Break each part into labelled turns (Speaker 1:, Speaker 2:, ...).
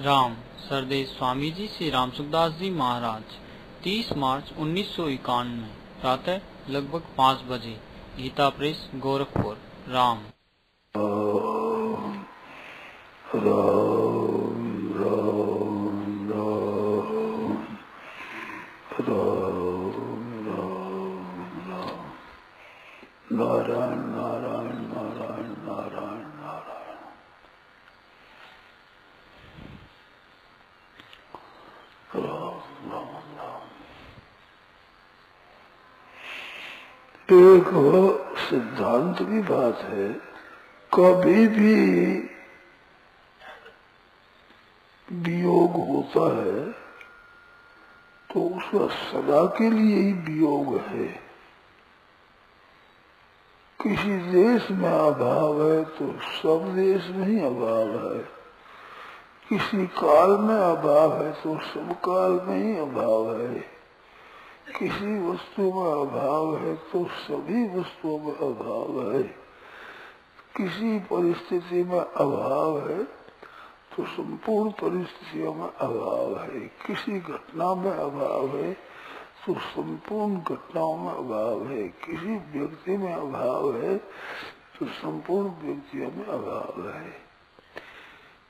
Speaker 1: राम सरदेश स्वामी जी श्री राम सुखदास जी महाराज 30 मार्च 1991 प्रातः लगभग 5 बजे गीता प्रेस गोरखपुर। राम
Speaker 2: नारायण नारायण नारायण नारायण नारायण। राम राम राम। एक सिद्धांत की बात है, कभी भी वियोग होता है तो उसका सदा के लिए ही वियोग है। किसी देश में अभाव है तो सब देश में ही अभाव है, किसी काल में अभाव है तो सब काल में ही अभाव है, किसी वस्तु में अभाव है तो सभी वस्तुओं में अभाव है, किसी परिस्थिति में अभाव है तो संपूर्ण परिस्थितियों में अभाव है, किसी घटना में अभाव है तो संपूर्ण घटनाओं में अभाव है, किसी व्यक्ति में अभाव है तो संपूर्ण व्यक्तियों में अभाव है।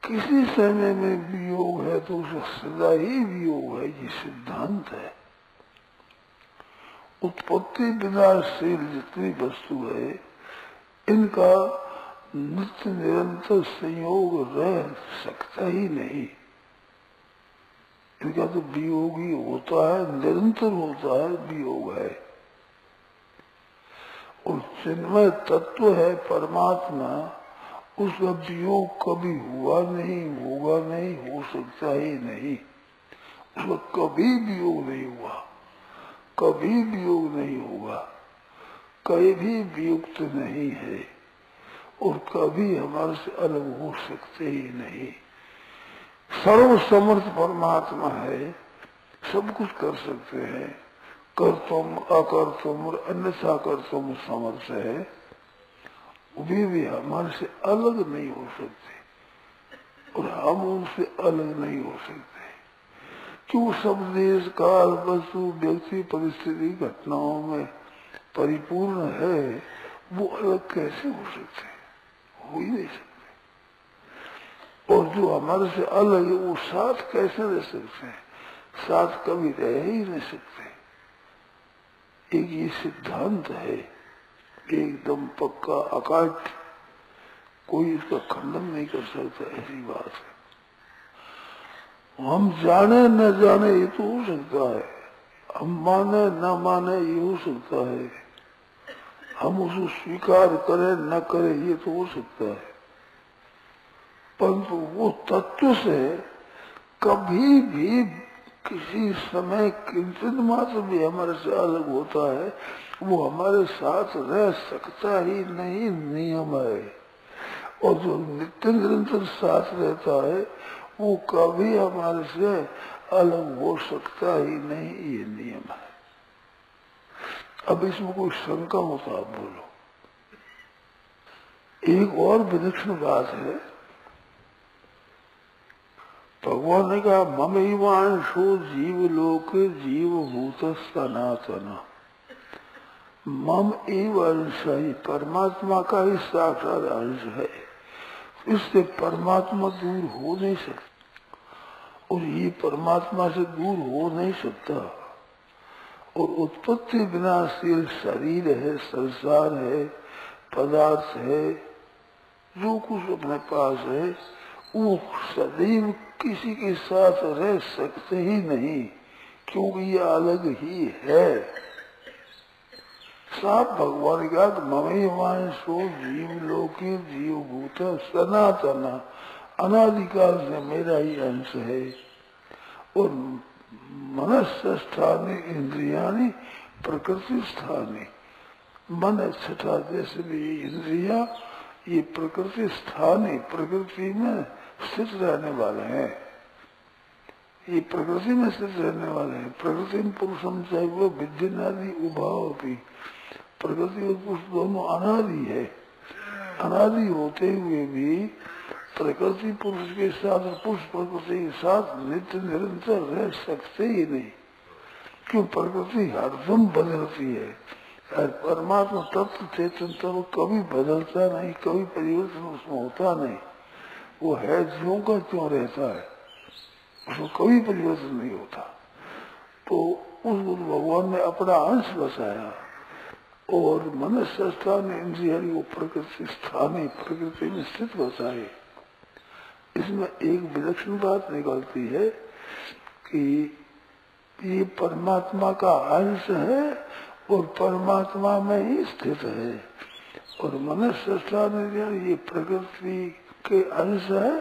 Speaker 2: किसी समय में वियोग है तो उसका सदा ही वियोग है, ये सिद्धांत है। उत्पत्ति विनाशशील जितनी वस्तु है इनका नित्य निरंतर संयोग रह सकता ही नहीं। इनका तो वियोग ही होता है, निरंतर होता है, वियोग है। और चिन्मय तत्व है परमात्मा, उसका वियोग कभी हुआ नहीं, होगा नहीं, हो सकता ही नहीं। उसका कभी वियोग नहीं हुआ, कभी वियोग नहीं होगा, कहीं भी वियुक्त नहीं है और कभी हमारे से अलग हो सकते ही नहीं। सर्व समर्थ परमात्मा है, सब कुछ कर सकते हैं, कर तुम अकर तुम और अन्यथा कर तुम समर्थ है। वे भी हमारे से अलग नहीं हो सकते और हम उनसे अलग नहीं हो सकते। क्यों सब देश काल वस्तु व्यक्ति परिस्थिति घटनाओं में परिपूर्ण है, वो अलग कैसे हो सकते, हो ही नहीं सकते। और जो हमारे से अलग है वो साथ कैसे रह सकते हैं, साथ कभी रह ही नहीं सकते। एक ये सिद्धांत है, एकदम पक्का अकाट, कोई इसका खंडन नहीं कर सकता, ऐसी बात है। हम जाने न जाने ये तो हो सकता है, हम माने न माने ये हो सकता है, हम उसको स्वीकार करें न करें ये तो हो सकता है, परंतु वो तत्व से कभी भी किसी समय किंचित मात्र भी हमारे से अलग होता है, वो हमारे साथ रह सकता ही नहीं, नियम है। और जो नित्य निरंतर साथ रहता है वो कभी हमारे से अलग हो सकता ही नहीं, ये नियम है। अब इसमें कोई शंका हो तो आप बोलो। एक और विलक्षण बात है, भगवान ने कहा ममैवांशो जीवलोक जीवभूत सनातन। मम एव अंश ही परमात्मा का ही साक्षात अंश है, इससे परमात्मा दूर हो नहीं सकता और ये परमात्मा से दूर हो नहीं सकता। और उत्पत्ति विनाशील शरीर है, संसार है, पदार्थ है, जो कुछ अपने पास है वो सदैव किसी के साथ रह सकते ही नहीं, क्योंकि ये अलग ही है। साफ भगवान का ममैवांशो जीवलोके जीवभूत सनातन, अनादिकाल से मेरा ही अंश है। और मनस्य स्थाने इंद्रियाणी प्रकृति स्थाने, मन छठा देश में ये इंद्रिया ये प्रकृति स्थानी, प्रकृति में स्थित रहने वाले हैं, ये प्रकृति में स्थित रहने वाले हैं। प्रकृति में पुरुषम चाहे वो विद्यनादि उभाव भी, प्रकृति और पुरुष दोनों अनादि है, अनादि होते हुए भी प्रकृति पुरुष के साथ और पुरुष प्रकृति के साथ नित्य निरंतर रह सकते ही नहीं, क्यों? प्रकृति हरदम बदलती है और परमात्मा तत्व चेतन तत्व कभी बदलता नहीं, कभी परिवर्तन उसमें होता नहीं। वो है ज्यों का त्यों रहता है, उसमें कभी परिवर्तन नहीं होता। तो उसको भगवान ने अपना अंश बसाया और मनुष्य स्थान इंद्रिया को प्रकृति स्थानीय प्रकृति में स्थित बसाए। इसमें एक विलक्षण बात निकलती है कि ये परमात्मा का अंश है और परमात्मा में ही स्थित है, और मनुष्य स्थान ये प्रकृति के अंश है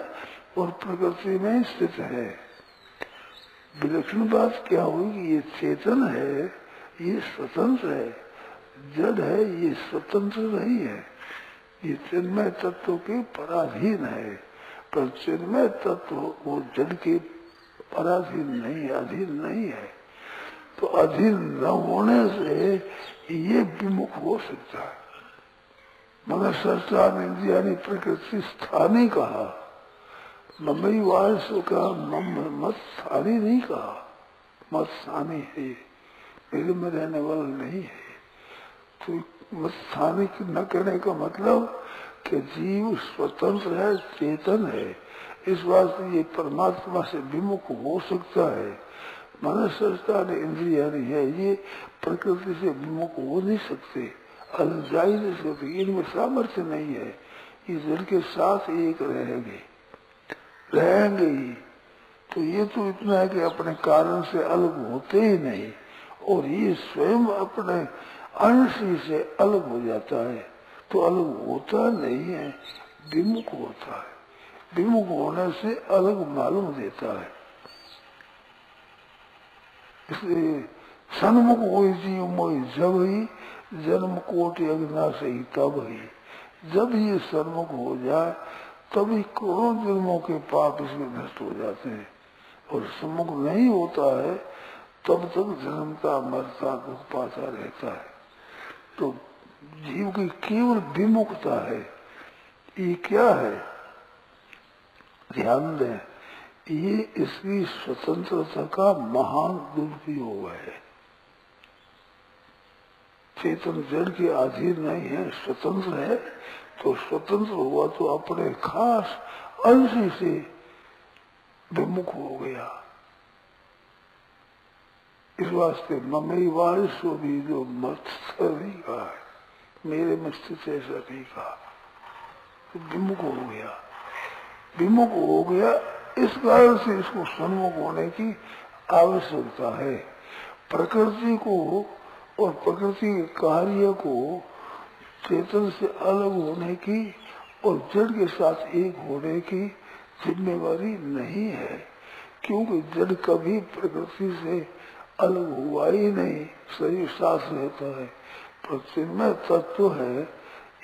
Speaker 2: और प्रकृति में ही स्थित है। विलक्षण बात क्या हुई कि ये चेतन है, ये स्वतंत्र है, जड़ है, ये स्वतंत्र नहीं है, ये चिन्मय तत्व के पराधीन है। पर चिन्मय तत्व वो जड़ के पराधीन नहीं, अधीन नहीं है। तो अधीन न होने से ये विमुख हो सकता है। मनुष्य स्थान इंद्रिया प्रकृति स्थानी कहा, मम्मी वास का मत स्थानी नहीं कहा, मत स्थानी है, मेरे में रहने वाला नहीं है। तो मत स्थानी न कहने का मतलब कि जीव स्वतंत्र है, चेतन है, इस वास्ते ये परमात्मा से विमुख हो सकता है। मनुष्य स्थान इंद्रिया है, ये प्रकृति से विमुख हो नहीं सकते, अलग जा ही नहीं सकते, इनमें सामर्थ्य नहीं है। ये जड़ के साथ एक रहेंगे ही। तो ये तो इतना है कि अपने कारण से अलग होते ही नहीं, और ये स्वयं अपने अंश से अलग हो जाता है। तो अलग होता नहीं है, विमुख होता है। विमुख होने से अलग मालूम देता है। इसलिए सन्मुख हो जीव मोहि जब ही जन्म कोटि अविनाश ही तब ही, जब ये सन्मुख हो जाए तभी करोड़ों जन्मों के पाप इसमें नष्ट हो जाते हैं। और सम्मुख नहीं होता है तब तक जन्मता मरता दुख पाता रहता है। तो जीव की केवल विमुखता है। ये क्या है? ध्यान दें, ये इसकी स्वतंत्रता का महान दुरुपयोग है। चेतन जड़ के अधीन नहीं है, स्वतंत्र है। तो स्वतंत्र हुआ तो अपने खास अंश से विमुख हो गया। इस वास्ते मम्मी वारिस भी जो मत्सर नहीं कहा है, मेरे में स्थित ऐसा नहीं कहा, तो विमुख हो गया। विमुख हो गया, इस कारण से इसको सन्मुख होने की आवश्यकता है। प्रकृति को और प्रकृति के कार्य को चेतन से अलग होने की और जड़ के साथ एक होने की जिम्मेवारी नहीं है, क्योंकि जड़ कभी प्रकृति से अलग हुआ ही नहीं, शरीर साथ रहता है। पर चिन्मय तत्व है,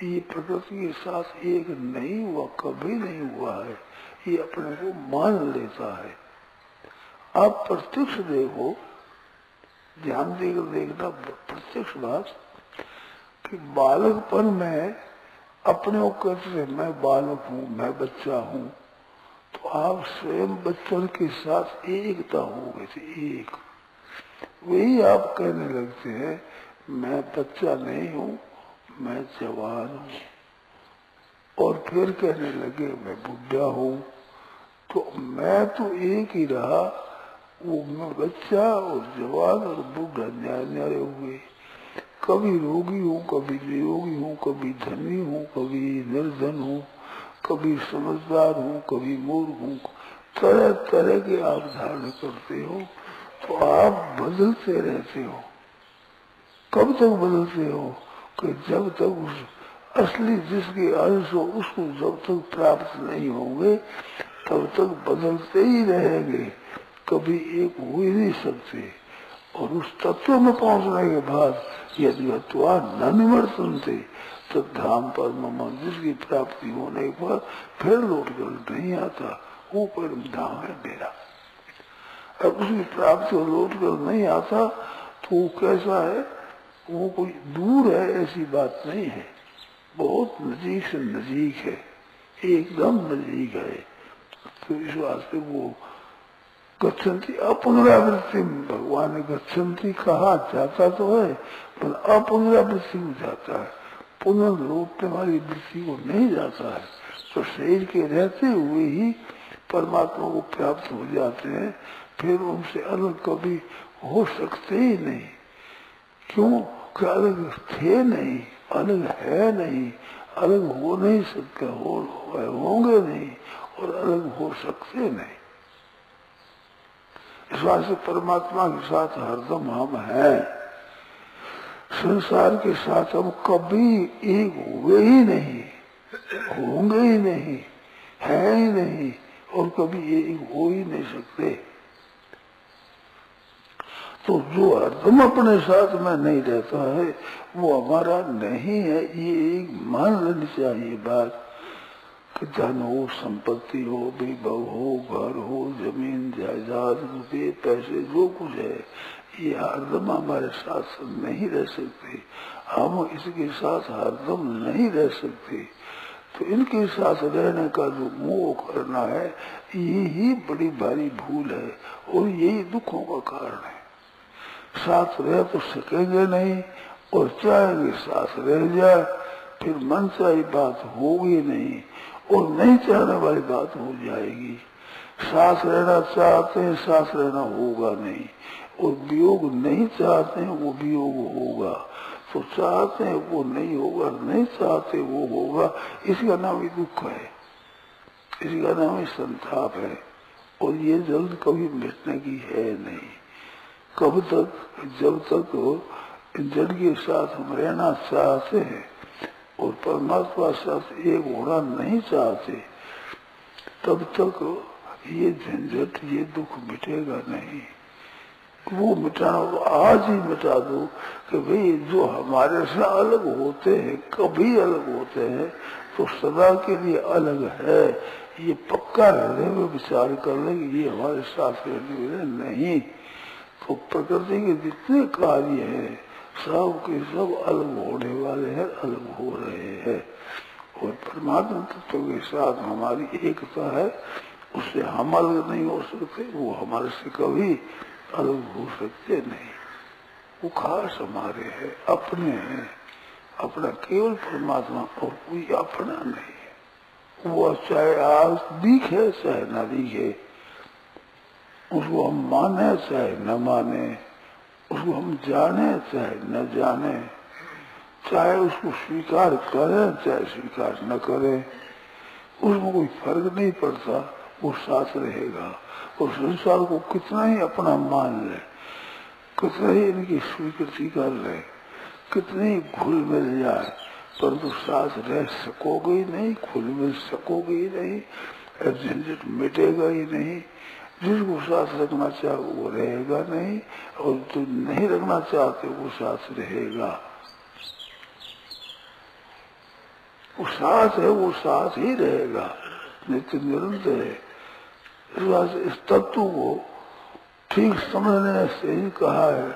Speaker 2: ये प्रकृति के साथ एक नहीं हुआ, कभी नहीं हुआ है, ये अपने को मान लेता है। आप प्रत्यक्ष देखो, ध्यान देकर देखना प्रत्यक्ष बात, कि बालकपन में अपने को कहते मैं बालक हूँ, मैं बच्चा हूँ, तो आप स्वयं बच्चों के साथ एकता हो गए थे, एक। वही आप कहने लगते हैं मैं बच्चा नहीं हूँ, मैं जवान हूँ, और फिर कहने लगे मैं बुढ़ा हूँ। तो मैं तो एक ही रहा, वो मैं बच्चा और जवान और बुढ़ा न्यारे हुए। कभी रोगी हूँ, कभी निरोगी हूँ, कभी धनी हूँ, कभी निर्धन हूँ, कभी समझदार हूँ, कभी मूर्ख हूँ। तरह तरह के आप धारण करते हो, तो आप बदलते रहते हो। कब तक बदलते हो? कि जब तक उस असली जिसके अंश हो उसको जब तक प्राप्त नहीं होंगे तब तक बदलते ही रहेंगे, कभी एक हो ही नहीं सकते। और उस तत्व में पहुंचने के बाद यदि न निवर्तन थे तो धाम पर जिसकी प्राप्ति होने के बाद फिर लौट कर नहीं आता, वो परम धाम है मेरा। अब उसकी प्राप्ति लौट कर नहीं आता तो वो कैसा है? वो कोई दूर है ऐसी बात नहीं है, बहुत नजीक से नजीक है। एकदम नजदीक है। तो इस वास्ते वो गच्छन्ति अपनरावृत्ति, भगवान ने गच्छन्ति कहा, जाता तो है पर अपनरावृत्ति को जाता है, पुनर्लौटने वाली वृत्ति को नहीं जाता है। तो शरीर के रहते हुए ही परमात्मा को प्राप्त हो जाते हैं, फिर उनसे अलग कभी हो सकते ही नहीं। क्यों? कि अलग थे नहीं, अलग है नहीं, अलग हो नहीं सकते, होंगे नहीं और अलग हो सकते नहीं। इस बात से परमात्मा के साथ हरदम हम हैं, संसार के साथ हम कभी एक हुए ही नहीं, होंगे ही नहीं, है ही नहीं और कभी एक हो ही नहीं सकते। तो जो हरदम अपने साथ में नहीं रहता है वो हमारा नहीं है। ये एक मान लेनी चाहिए बात कि धन हो, संपत्ति हो, वैभव हो, घर हो, जमीन जायदाद, रुपये पैसे, जो कुछ है ये हरदम हमारे साथ नहीं रह सकते। हम इसके साथ हरदम नहीं रह सकते। तो इनके साथ रहने का जो मोह करना है यही बड़ी भारी भूल है और यही दुखों का कारण है। साथ रह तो सकेंगे नहीं और चाहेंगे साथ रह जाए, फिर मन चाही बात होगी नहीं और नहीं चाहने वाली बात हो जाएगी। साथ रहना चाहते हैं, साथ रहना होगा नहीं, और वियोग नहीं चाहते हैं वो वियोग होगा। तो चाहते हैं वो नहीं होगा, नहीं चाहते वो होगा। इसका नाम ही दुख है, इसका नाम ही संताप है और ये जल्द कभी मिटने की है नहीं। कब तक? जब तक जड़ के साथ हम रहना चाहते हैं और परमात्मा साथ एक होना नहीं चाहते, तब तक ये झंझट, ये दुख मिटेगा नहीं। वो मिटाना तो आज ही मिटा दो कि भाई जो हमारे से अलग होते हैं, कभी अलग होते हैं तो सदा के लिए अलग है, ये पक्का हृदय में विचार कर ले कि ये हमारे साथ रहने वाले नहीं। तो प्रकृति के जितने कार्य हैं सब के सब अलग होने वाले हैं, अलग हो रहे हैं। और परमात्मा तत्व के साथ हमारी एकता है, उससे हम अलग नहीं हो सकते, वो हमारे से कभी अलग हो सकते नहीं। वो खास हमारे हैं, अपने हैं, अपना केवल परमात्मा और कोई अपना नहीं है। वो चाहे आज दिखे चाहे न दिखे, उसको हम माने चाहे न माने, उसको हम जाने चाहे न जाने, चाहे उसको स्वीकार करें चाहे स्वीकार न करें, उसमें कोई फर्क नहीं पड़ता, वो साथ रहेगा। और संसार को कितना ही अपना मान ले, कितना ही इनकी स्वीकृति कर ले, कितनी ही घुल मिल जाए, परंतु साथ रह सकोगे ही नहीं, घुल मिल सकोगे ही नहीं, झंझट मिटेगा ही नहीं। जिसको साथ रखना चाहे वो रहेगा नहीं और जो नहीं रखना चाहते वो साथ रहेगा। वो साथ है, वो साथ ही रहेगा, नित्य निरंतर है। इस तत्व को ठीक समझने से ही कहा है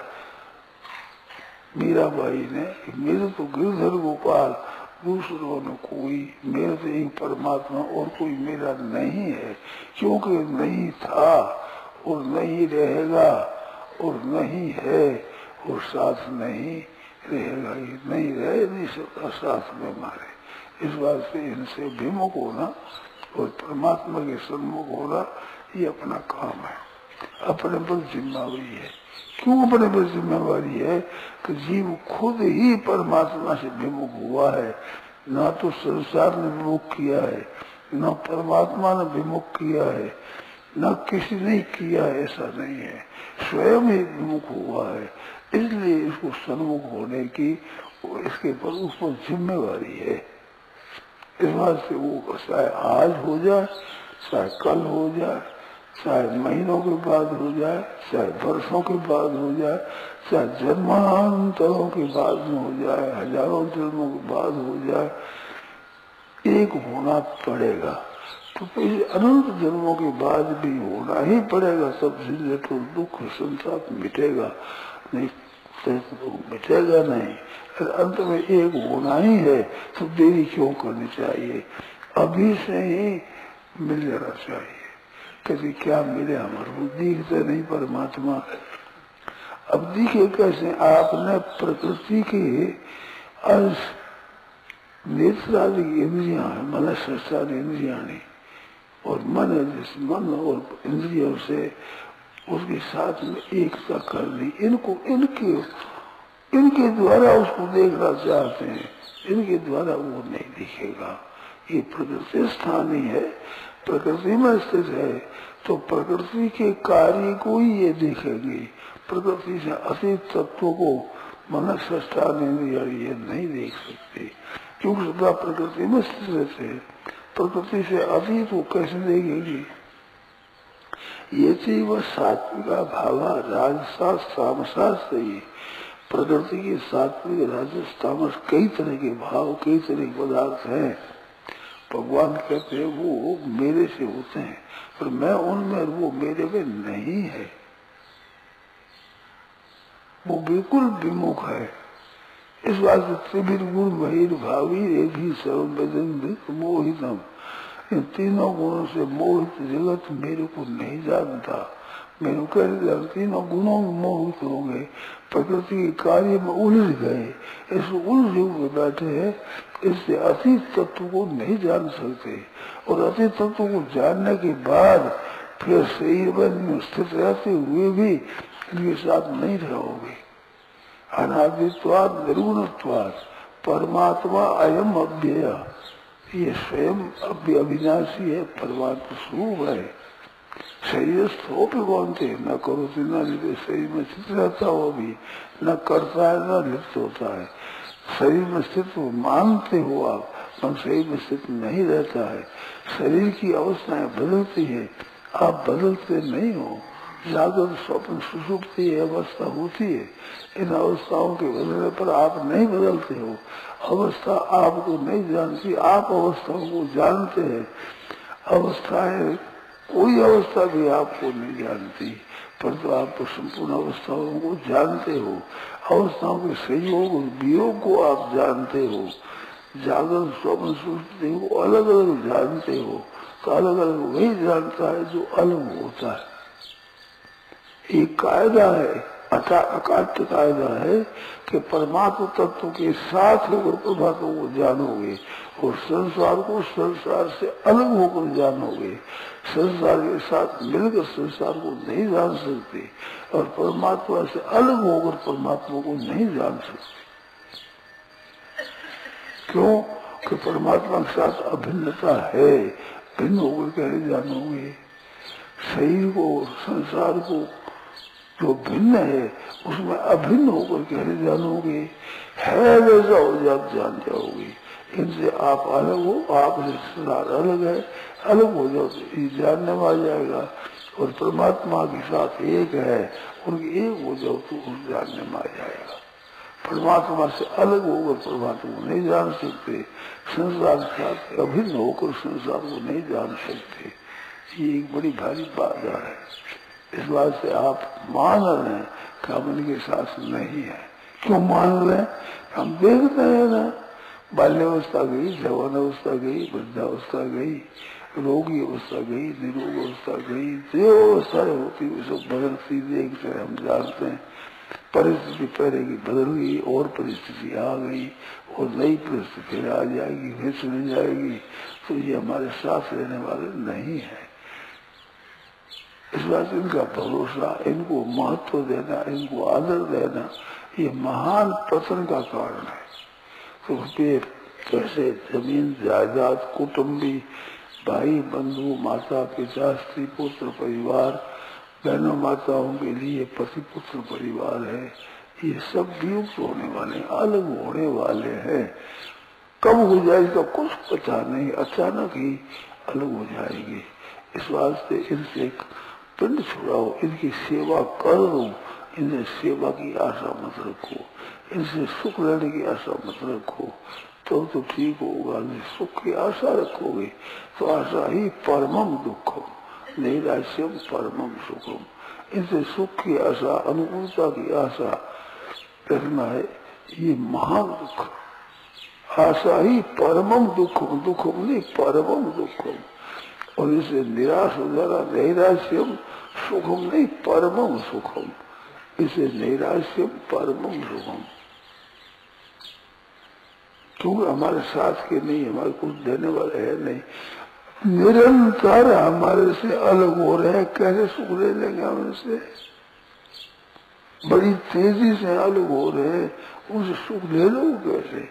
Speaker 2: मीराबाई ने, मेरे तो गिरधर गोपाल, दूसरों ने कोई, मेरे तो एक परमात्मा और कोई मेरा नहीं है। क्योंकि नहीं था और नहीं रहेगा और नहीं है और साथ नहीं रहेगा, ये नहीं रह नहीं सकता साथ में हमारे। इस बात से इनसे विमुख होना और परमात्मा के सम्मुख होना ये अपना काम है, अपने पर जिम्मेवारी है। क्यों अपने पर जिम्मेवारी है? कि जीव खुद ही परमात्मा से विमुख हुआ है, ना तो संसार ने विमुख किया है, न परमात्मा ने विमुख किया है, न किसी ने किया है, ऐसा नहीं है, स्वयं ही विमुख हुआ है। इसलिए इसको सन्मुख होने की इसके पर उस पर जिम्मेवारी है। इस बात से वो चाहे आज हो जाए, चाहे कल हो जाए, चाहे महीनों के बाद हो जाए, चाहे वर्षों के बाद हो जाए, चाहे जन्मांतरों के बाद में हो जाए, हजारों जन्मों के बाद हो जाए, एक होना पड़ेगा। तो फिर अनंत जन्मों के बाद भी होना ही पड़ेगा। सब झंझट और दुख संताप मिटेगा नहीं तो मिटेगा नहीं। अंत में एक होना ही है, तो देरी क्यों करनी चाहिए? अभी से ही मिल जाना चाहिए। कभी क्या मिले हमारे को, दिखते नहीं परमात्मा। अब दिखे कैसे? आपने प्रकृति के अंश नेत्रादि इंद्रियां है, मन संसार इंद्रिया नहीं, और मन है, जिस मन और इंद्रियों से उसके साथ में एकता कर दी। इनको इनके द्वारा उसको देखना चाहते हैं, इनके द्वारा वो नहीं दिखेगा। ये प्रकृति स्थानीय है, प्रकृति में स्थित है, तो प्रकृति के कार्य को ही ये देखेंगे। प्रकृति से अतीत तत्व को मनुष्य ये नहीं देख सकते, क्योंकि सदा प्रकृति में स्थित रहते हैं। प्रकृति से अतीत को कैसे देखेंगे? ये चीज वह सात्विका भावा राजसास तामसास ही। प्रकृति के सात्विक राजस तामस कई तरह के भाव, कई तरह के पदार्थ हैं। भगवान कहते हैं वो मेरे से होते हैं, पर मैं उनमें, वो मेरे में नहीं है, वो बिल्कुल विमुख है। इस बात से त्रिविध गुण बहिर भावी रेधी सर्वदन मोहितम, इन तीनों गुणों से मोहित जगत मेरे को नहीं जानता। मेरे को तीनों गुणों में मोहित हो गए, प्रकृति के कार्य में उलझ गए, ऐसे उलझे हुए बैठे हैं। इससे अतीत तत्व को नहीं जान सकते, और अतीत तत्व को जानने के बाद फिर शरीर में स्थित रहते हुए भी इनके साथ नहीं रहोगे। अनादित्वाद निर्गुणत्वाद परमात्मा अयम अव्यय, ये स्वयं अविनाशी है, परमात्मा स्वरूप है। शरीर स्थोप कौनते न करो न लिप्त, शरीर में स्थित रहता हो भी न करता है न लिप्त होता है। शरीर में स्थित मानते हो आप, पर शरीर में स्थित नहीं रहता है। शरीर की अवस्थाएं बदलती है, आप बदलते नहीं हो। जागृत स्वप्न सुषुप्ति अवस्था होती है, इन अवस्थाओं के बदलने पर आप नहीं बदलते हो। अवस्था आपको नहीं जानती, आप अवस्थाओं को जानते हैं। अवस्थाएं, कोई अवस्था भी आपको नहीं जानती, परंतु आप तो संपूर्ण अवस्थाओं को जानते हो। अवस्थाओं के संयोग और वियोग को आप जानते हो। जागृत स्वप्न सुषुप्ति को अलग अलग जानते हो, तो अलग अलग वही जानता है जो अलग होता है। एक कायदा है, अकाट्य कायदा है कि परमात्मा तत्व के साथ होकर परमात्मा को जानोगे, और संसार को संसार से अलग होकर जानोगे। संसार के साथ मिलकर संसार को नहीं जान सकते, और परमात्मा से अलग होकर परमात्मा को नहीं जान सकते। क्यों? कि परमात्मा के साथ अभिन्नता है। भिन्न होकर कैसे जानोगे? शरीर को, संसार को जो भिन्न है उसमें अभिन्न होकर कैसे जानोगे? है वैसा हो जान जाओगे। इनसे आप अलग हो, आपसे संसार अलग है, अलग हो जाओ तो ये जानने में आ जाएगा। और परमात्मा के साथ एक है, उनके एक हो जाओ तो उस जानने में आ जाएगा। परमात्मा से अलग होकर परमात्मा को नहीं जान सकते, संसार के साथ अभिन्न होकर संसार को नहीं जान सकते। ये एक बड़ी भारी बाधा है। इस बात से आप मान रहे हैं कि हम इनके साथ नहीं है। क्यों मान रहे हैं? हम देखते हैं ना, बाल्यावस्था गई, जवान अवस्था गई, वृद्धावस्था गई, रोगी अवस्था गई, निरोग अवस्था गई, जो अवस्थाएं होती है सब बदलती देखते हैं, हम जानते हैं। परिस्थिति पहले की बदल गई और परिस्थिति आ गई, और नई परिस्थिति फिर आ जाएगी, फिर चली जाएगी। तो ये हमारे साथ रहने वाले नहीं है। इस बात इनका भरोसा, इनको महत्व देना, इनको आदर देना, ये महान पतन का कारण है। तो कैसे जमीन जायदाद, कुटुंबी, भाई बंधु, माता पिता, स्त्री पुत्र परिवार, बहनों माताओं के लिए पति पुत्र परिवार है, ये सब वियुक्त होने वाले, अलग होने वाले हैं। कब हो जाए इसका कुछ पता नहीं, अचानक ही अलग हो जाएगी। इस वास्ते इनसे एक पिंड छुड़ाओ, इनकी सेवा करो, इनसे सेवा की आशा मत रखो, इनसे सुख लेने की आशा मत रखो, तो ठीक होगा। सुख की आशा रखोगे तो आशा ही परमम दुखम नैराश्यम परमम सुखम। इनसे सुख की आशा, अनुकूलता की आशा रखना है, ये महान दुख। आशा ही परमम दुखम, दुखम नहीं परमम दुखम। और इसे निराश हो जाना नैराश्यम, सुखम नहीं परमम सुखम। इसे नैराश्यम परमम सुखम। क्योंकि हमारे साथ के नहीं, हमारे कुछ देने वाले है नहीं, निरंतर हमारे से अलग हो रहे हैं। कैसे सुख ले लेंगे हमसे? बड़ी तेजी से अलग हो रहे हैं, उनसे सुख ले लो कैसे?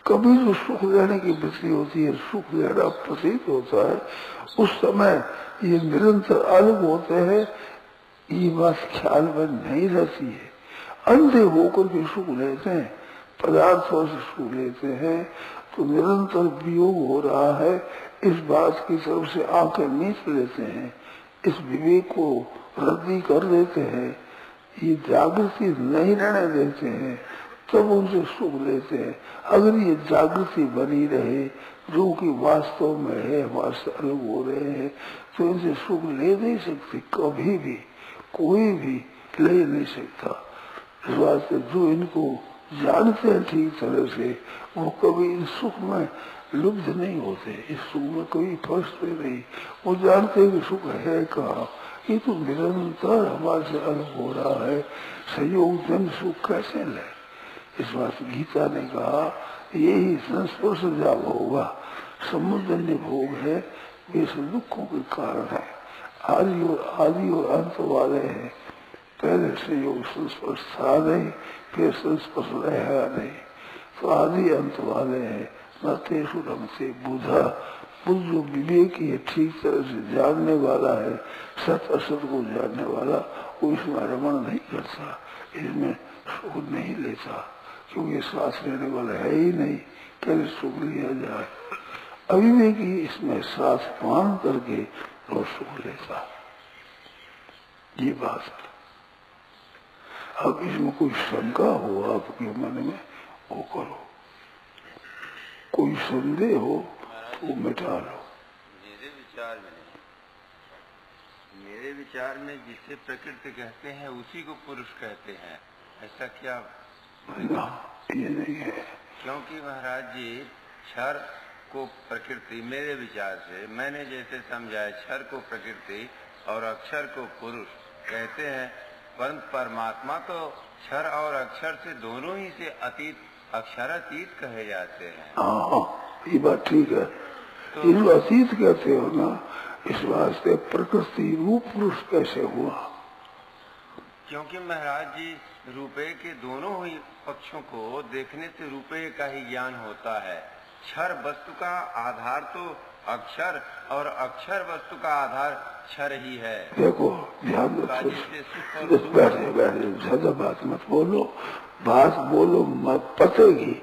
Speaker 2: कभी जो सुख लेने की वृत्ति होती है, सुख लेना प्रतीत होता है, उस समय ये निरंतर अलग होते हैं, ये बात ख्याल में नहीं रहती है। अंधे होकर के सुख लेते हैं, पदार्थों से सुख लेते हैं, तो निरंतर वियोग हो रहा है, इस बात की तरफ से आंखें मीच लेते हैं, इस विवेक को रद्दी कर देते हैं, ये जागृति नहीं रहने देते हैं, तब उनसे सुख लेते हैं। अगर ये जागृति बनी रहे, जो कि वास्तव में है, वास्तव अलग हो रहे हैं, तो इनसे सुख ले नहीं सकते, कभी भी कोई भी ले नहीं सकता। इस वास्ते जो इनको जानते हैं ठीक तरह से, वो कभी इन सुख में लुब्ध नहीं होते, इस सुख में कभी फंसते नहीं। वो जानते हैं कि सुख है कहाँ, ये तो निरंतर हमारे से अलग हो रहा है, संयोग जन सुख कैसे ले? इस बात गीता ने कहा, यही संस्पर्श जाग होगा, समुद्र भोग है, वे सब दुखों के कारण है। आदि और अंत वाले हैं, पहले संयोग संस्पर्श था नहीं, फिर संस्पर्श रहेगा नहीं, तो आदि अंत वाले हैं। न तेषु रमते बुधा, बुद्ध जो विवेकी है, ठीक तरह से जानने वाला है, सत असत को जानने वाला, वो इसमें रमण नहीं करता, इसमें सुख नहीं लेता, क्योंकि सांस लेने वाला है ही नहीं, कैसे सुख लिया जाए। अविवेकी इसमें सांस मान करके और सुख लेता, ये बात है। अब इसमें कोई शंका हो आपके मन में, वो करो, कोई संदेह हो तो मिटा लो।
Speaker 3: मेरे विचार में जिसे प्रकृति कहते हैं उसी को पुरुष कहते हैं, ऐसा क्या?
Speaker 2: ना, ये नहीं है।
Speaker 3: क्योंकि महाराज जी क्षर को प्रकृति, मेरे विचार से मैंने जैसे समझा है, क्षर को प्रकृति और अक्षर को पुरुष कहते हैं, परंतु परमात्मा तो क्षर और अक्षर से दोनों ही से अतीत, अक्षरातीत कहे जाते हैं।
Speaker 2: हाँ, ये बात ठीक है। तो इसको अतीत कहते हो ना, इस वास्ते प्रकृति रूप पुरुष कैसे हुआ?
Speaker 3: क्योंकि महाराज जी रूपे के दोनों ही पक्षों को देखने से रूपे का ही ज्ञान होता है। क्षर वस्तु का आधार तो अक्षर और अक्षर वस्तु का आधार क्षर ही है।
Speaker 2: देखो ध्यान रखो, बैठे बैठे ज्यादा बात मत बोलो, बात बोलो मत, पतेगी।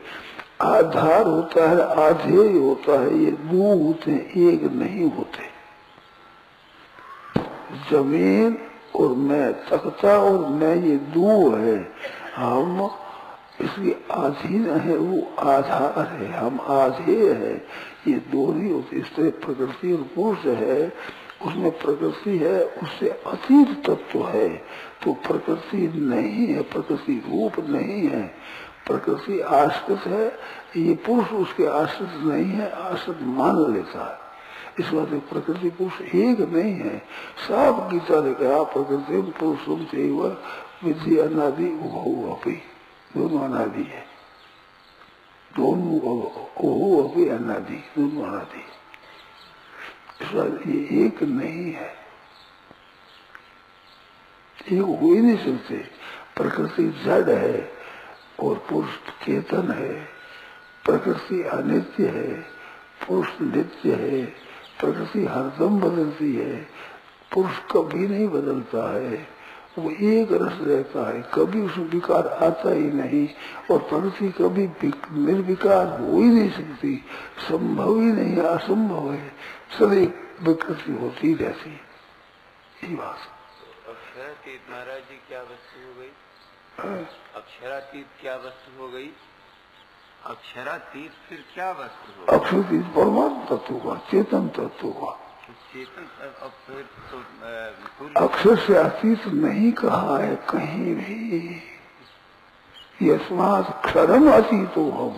Speaker 2: आधार होता है, आधेय होता है, ये दो होते हैं, एक नहीं होते। जमीन और मैं, तख्ता और मैं, ये दो है। हम इसकी अधीन है, वो आधार है, हम आधेय है, ये दो नहीं होते। इस तरह प्रकृति और पुरुष है, उसमें प्रकृति है, उससे अतीत तत्व है, तो प्रकृति नहीं है, प्रकृति रूप नहीं है, प्रकृति आश्रित है, ये पुरुष उसके आश्रित नहीं है, आश्रित मान लेता है। इस बात में प्रकृति पुरुष एक नहीं है। साफ गीता ने कहा, प्रकृति पुरुषम चैव विधि अनादि उभौ अपि, दोनों अनादि है, दोनों ओहो अपि अनादि, दोनों अनादि। इस बात ये एक नहीं है, एक हो ही नहीं सकते। प्रकृति जड़ है और पुरुष चेतन है, प्रकृति अनित्य है, पुरुष नित्य है, प्रकृति हरदम बदलती है, पुरुष कभी नहीं बदलता है, वो एक रस रहता है, कभी उसमें विकार आता ही नहीं, और प्रकृति कभी निर्विकार हो ही नहीं सकती, संभव ही नहीं, असंभव है, सदैव विकृति होती रहती है। ये बात।
Speaker 3: अक्षरातीत महाराज जी क्या वस्तु हो गई? अक्षरातीत क्या वस्तु हो गई? अक्षरातीत फिर क्या वस्तु हो?
Speaker 2: अक्षरातीत परमात्मा तत्व का, चेतन तत्व का।
Speaker 3: चेतन फिर तो
Speaker 2: अक्षर से अतीत नहीं कहा है कहीं भी। यस्मात् क्षरम अतीतो हम,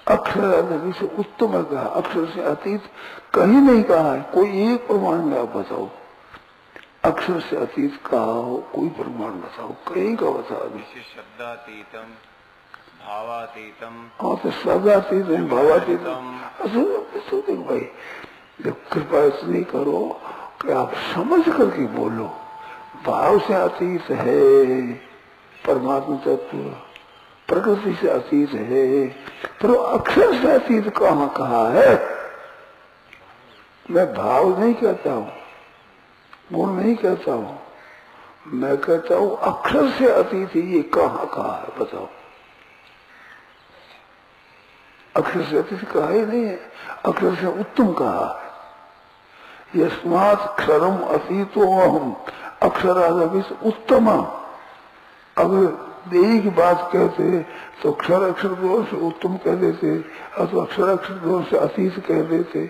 Speaker 2: अक्षर से उत्तम कहा, अक्षर से अतीत कहीं नहीं कहा है। कोई एक प्रमाण में आप बताओ, अक्षर से अतीत कहा हो कोई प्रमाण बताओ, कहीं का बता दो।
Speaker 3: शब्दातीतम भावातीतम।
Speaker 2: हाँ तो शब्दातीत है, भावातीतम। अच्छा देखो भाई, जब कृपा इतनी करो कि आप समझ करके बोलो। भाव से अतीत है परमात्मा तत्व, प्रकृति से अतीत है, तो अक्षर से अतीत कहाँ कहा है? मैं भाव नहीं कहता हूँ, गुण नहीं कहता हूँ, मैं कहता हूँ अक्षर से अतीत ये कहाँ कहा है बताओ। अक्षर से अतीत कहा ही नहीं है, अक्षर से उत्तम कहा है। यस्मात् क्षरम अतीतो अहम अक्षरादपि उत्तम। अगर देही की बात कहते तो अक्षर अक्षर दोष से उत्तम कह देते, अथवा अक्षर अक्षर दोष से अतीत कह देते।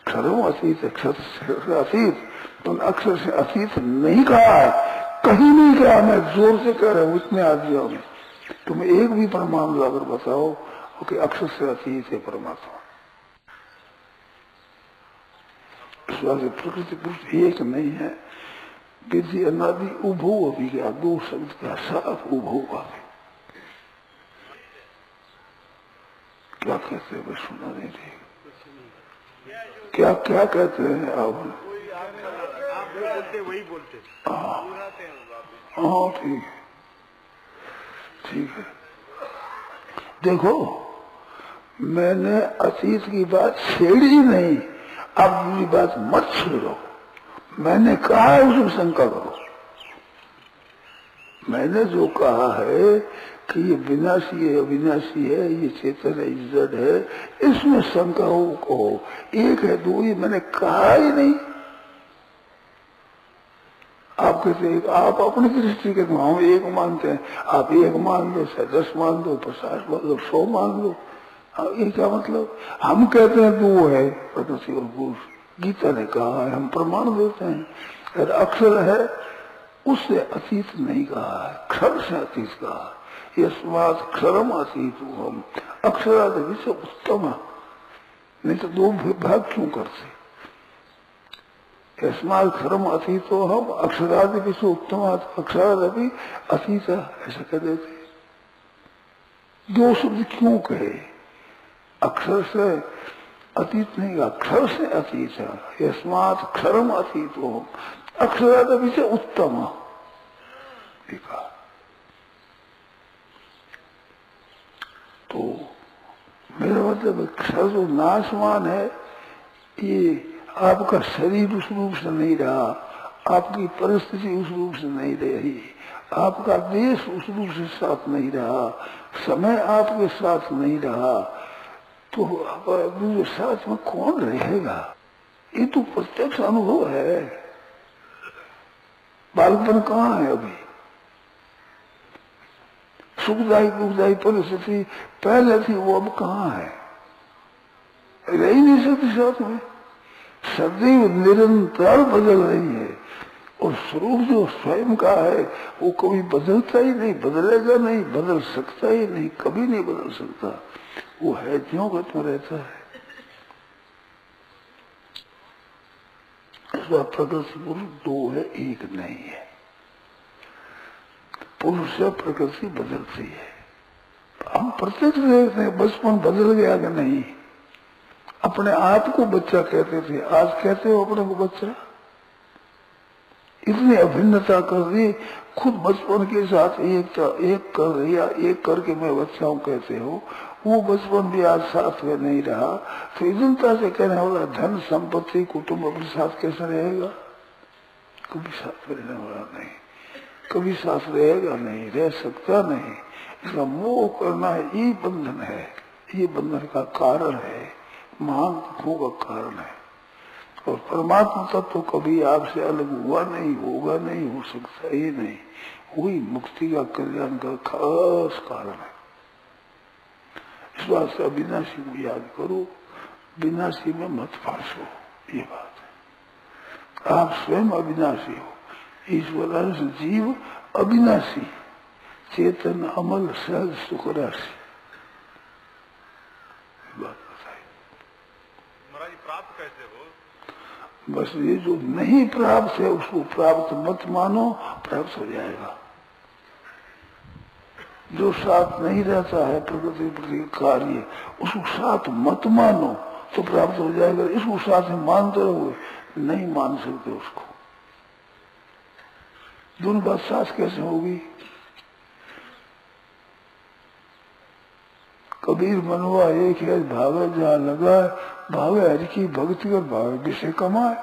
Speaker 2: क्षरम अतीत, अक्षर से अतीत, तो अक्षर से अतीत नहीं कहा है, कहीं नहीं कहा। मैं जोर से कह रहा हूँ इतने आदमियों में, तुम एक भी प्रमाण लाकर बताओ कि अक्षर से अतीत है परमात्मा। प्रकृति पुरुष एक नहीं है, विधि अनादि उभो अभी गया, दो शब्द का साफ उभो अभी। क्या कहते हैं सुना नहीं थे, क्या क्या कहते हैं आप बोलते वही बोलते। हाँ ठीक है, ठीक है। देखो मैंने अतीत की बात छेड़ी नहीं, अब मेरी बात मत छेड़ो। मैंने कहा है उसमें शंका करो। मैंने जो कहा है कि ये विनाशी है अविनाशी है, ये चेतन है जड़ है, इसमें शंका हो कहो। एक है दो, ये मैंने कहा ही नहीं। आप कहते आप अपनी दृष्टि के हम एक मानते हैं, आप एक मान लो, 10 मान लो, 50 मान लो, 100 मान लो। ये क्या मतलब? हम कहते हैं दो है प्रकृति और पुरुष, गीता ने कहा है, हम प्रमाण देते हैं। अगर अक्षर है उससे अतीत नहीं कहा है, क्षर से अतीत कहा है। यस्मात् क्षरम अतीत हम अक्षरादि से उत्तम, नहीं तो दो भाग क्यों करते? यस्मात् क्षरम अतीतो हम अक्षरादि से उत्तम, अक्षरादि अतीत ऐसा कह देते। दो शब्द क्यों कहे? अक्षर से अतीत नहीं, अक्षर से अतीत है। यस्मात् क्षरम अतीतो हम अक्षरादि से उत्तम देखा। तो मेरा मतलब क्षर जो नाशवान है, ये आपका शरीर उस रूप से नहीं रहा, आपकी परिस्थिति उस रूप से नहीं रही, आपका देश उस रूप से साथ नहीं रहा, समय आपके साथ नहीं रहा, तो अब साथ में कौन रहेगा? ये तो प्रत्यक्ष अनुभव है। बालपन कहाँ है अभी? सुखदायी दुखदायी परिस्थिति पहले थी, वो अब कहाँ है? रह ही नहीं सकती साथ में। सदैव निरंतर बदल रही है, और स्वरूप जो स्वयं का है वो कभी बदलता ही नहीं, बदलेगा नहीं, बदल सकता ही नहीं, कभी नहीं बदल सकता। वो है ज्यों का त्यों रहता है। प्रकृति पुरुष दो है, एक नहीं है। पुरुष से प्रकृति बदलती है। हम प्रत्यक्ष देखते हैं बचपन बदल गया कि नहीं। अपने आप को बच्चा कहते थे, आज कहते हो अपने को बच्चा? इतनी अभिन्नता कर दी, खुद बचपन के साथ एक कर या एक करके मैं बच्चा हूं कहते हो, वो बचपन भी आज साथ में नहीं रहा, तो इतनता से कहने वाला धन संपत्ति कुटुंब अपने साथ कैसे रहेगा? कभी साथ में रहने वाला नहीं, कभी साथ रहेगा नहीं, रह सकता नहीं। इसका मोह करना ये बंधन है, ये बंधन का कारण है, महान दुखों का कारण है। और परमात्मा तत्व तो कभी आपसे अलग हुआ नहीं, होगा नहीं, हो सकता ही नहीं। वही मुक्ति का कल्याण का खास कारण है। इस बात से अविनाशी को याद करो, विनाशी में मत फांसो, ये बात है। आप स्वयं अविनाशी हो, ईश्वर अंश जीव अविनाशी, चेतन अमल सहज सुख राशि। बात बताई।
Speaker 4: महाराज प्राप्त कैसे हो?
Speaker 2: बस ये जो नहीं प्राप्त है उसको प्राप्त मत मानो, प्राप्त हो जाएगा। जो साथ नहीं रहता है प्रकृति प्रति कार्य, उसको साथ मत मानो तो प्राप्त हो जाएगा। इसको साथ में मानते रहोगे, नहीं मान सकते उसको। दोनों बात साथ कैसे होगी? कबीर मनवा एक है, भावे जहाँ लगा, भावे हरि की भक्ति कर, भावे विषय कमाए।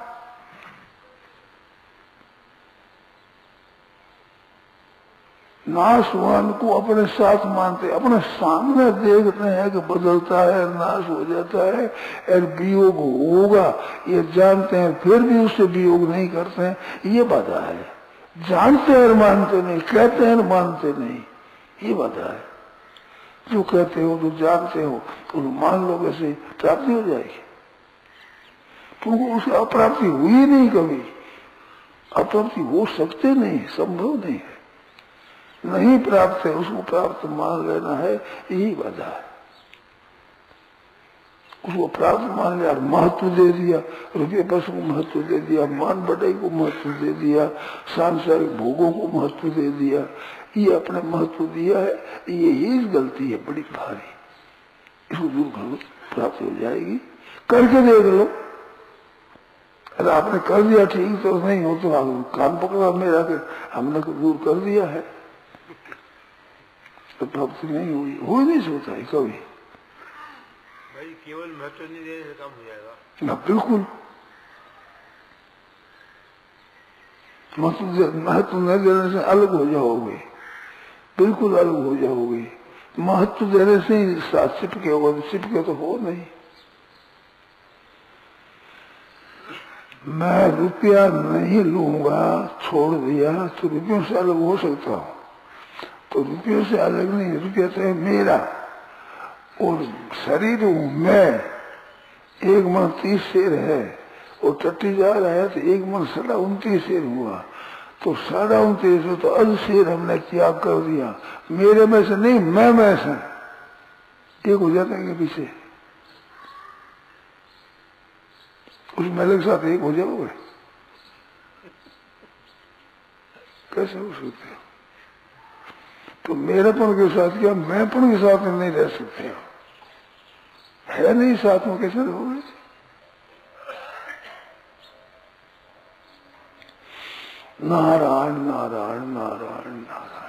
Speaker 2: नाशवान को अपने साथ मानते, अपने सामने देखते हैं कि बदलता है, नाश हो जाता है और वियोग होगा, ये जानते हैं, फिर भी उससे वियोग नहीं करते हैं, ये बाधा है। जानते हैं और मानते नहीं, कहते हैं और मानते नहीं, ये बाधा है। जो कहते हो, जो जानते हो, तो मान लो, वैसे प्राप्ति हो जाएगी। क्योंकि उसकी अप्राप्ति हुई नहीं कभी, अप्राप्ति हो सकते नहीं, संभव नहीं है। नहीं प्राप्त है, उसको प्राप्त मान लेना है, यही बाधा है। उसको प्राप्त मान लिया, महत्व दे दिया, रुपये पैसों को महत्व दे दिया, मान बढ़ाई को महत्व दे दिया, सांसारिक भोगों को महत्व दे दिया, ये अपने महत्व दिया है, यही गलती है बड़ी भारी। इसको दूर कर लो, प्राप्त हो जाएगी। करके देख लो, अरे आपने कर दिया ठीक तो नहीं हो तो कान पकड़ा मेरा के हमने दूर कर दिया है, तो प्राप्ति नहीं हुई, हो ही नहीं सकता है कभी।
Speaker 4: भाई केवल महत्व नहीं देने से काम हो जाएगा
Speaker 2: ना? बिल्कुल महत्व न देने से अलग हो जाओगे, बिल्कुल अलग हो जाओगे। महत्व देने से ही साथ चिपके होगा, चिपके तो हो नहीं। मैं रुपया नहीं लूंगा, छोड़ दिया, तो रुपयों से अलग हो सकता हूँ? तो रुपयों से अलग नहीं, रुपया तो है मेरा और शरीर हूं मैं। एक मन 30 शेर है और टट्टी जा रहा है, तो एक मन 29 शेर हुआ, तो 29 तो अध शेर हमने त्याग कर दिया। मेरे में से नहीं, मैं में से एक हो जाता है कि पीछे उस मेले के साथ एक हो जाओगे, कैसे हो सकते हो? तो मेरेपन के साथ क्या मैंपन के साथ में नहीं रह सकते हो, है नहीं साथ में, कैसे रहोगे? नारायण नारायण नारायण नारायण।